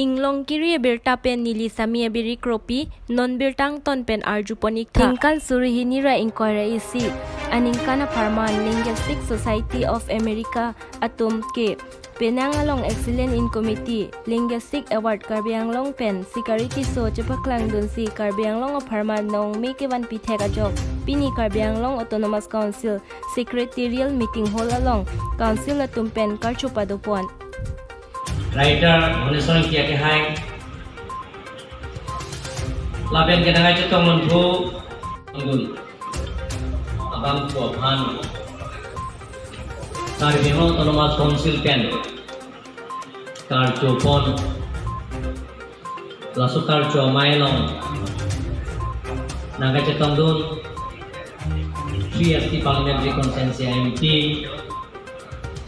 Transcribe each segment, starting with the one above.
Inglong kiri berta pen nili samia biri kropi non bertang ton pen arjuponik tingkal surihinira inquiry isi aningkana Parman Linguistic Society of America atum ke Penangalong Excellent in Committee Linguistic Award Karbianglong pen security so chepaklang dun si Karbianglong of Parman nong mekewan piteka job pini Karbianglong Autonomous Council Secretarial Meeting Hall along Council atum pen karchupadopon writer Honeson kia ke hai laben ke dangai cetong mentu ngul abang tua pan Karbianglong Autonomous Council pen karchopon lasu karcho mailong naga cetong dun CST Parliamentary Consensus MT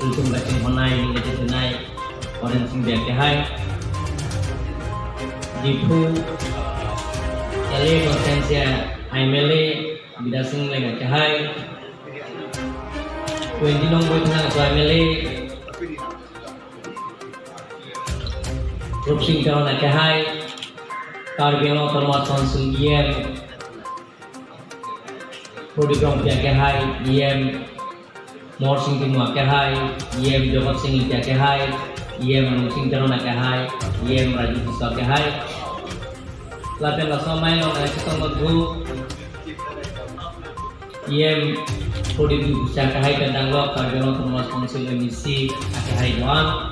ultum gacing honai ni cetunai orang sing biak hai dipu ele konsensia aimele bidasing lega hai 20 nong boy tang so aimele rupsing kawan hai Karbianglong Autonomous Council iem program biak hai iem morsing timwa hai iem jawab sing biak hai Iem menusing terus nak hai, iem rajin bisa hai. Laten langsung main orang yang kita menggu, iem kodi bisa hai tentang lo Karbianglong Autonomous Council emisi hai doan,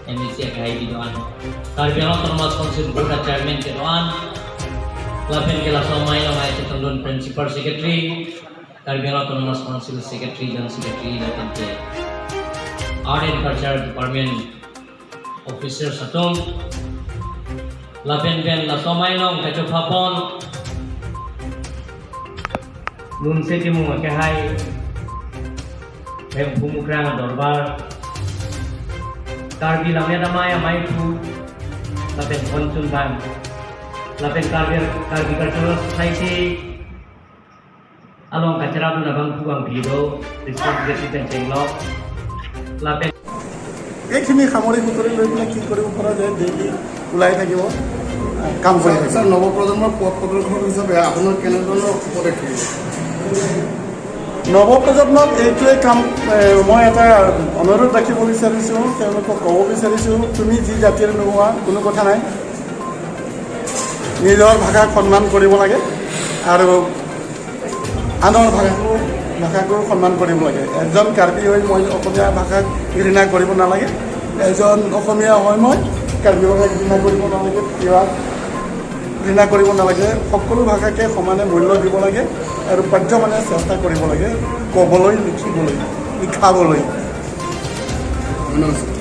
emisi hai di doan. Karbianglong Autonomous Council board chairman doan. Laten kita langsung main orang yang kita don principal secretary, Karbianglong Autonomous Council secretary dan secretary dan tente. Art and Culture Department officer satung lapen pen la somai long kacho phapon nun se timu ke hai hem pumukrang dorbar karbi lamya damaya mai pu lapen ponchun ban lapen karbi cultural society along kachara dun abang puang bido responsibility ten chenglok lapen এইখিনি সামৰি সুতৰি লৈ পেলাই কি কৰিব পৰা যায় daily ওলাই থাকিব কাম কৰি থাকিব স্যাৰ নৱপ্ৰজন্মৰ পথ প্ৰদৰ্শক হিচাপে আপোনাৰ কেনেধৰণৰ উপদেশ থাকিব নৱপ্ৰজন্মক এইটোৱে কাম মই এটা অনুৰোধ ৰাখিব বিচাৰিছোঁ তেওঁলোকক ক'ব বিচাৰিছোঁ তুমি যি জাতিৰ নোহোৱা কোনো কথা নাই নিজৰ ভাষাক সন্মান কৰিব লাগে আৰু আনৰ ভাষাকো সন্মান কৰিব লাগে এজন কাৰ্বি হৈ মই অসমীয়া ভাষাক ঘৃণা কৰিব নালাগে এজন অসমীয়া হৈ মই কাৰ্বি ভাষাক ঘৃণা কৰিব নালাগে ঘৃণা কৰিব নালাগে সকলো ভাষাকে সমানে মূল্য দিব লাগে আৰু পাঠ্যমানে চেষ্টা কৰিব লাগে ক'বলৈ লিখিবলৈ লিখাবলৈ ধন্যবাদ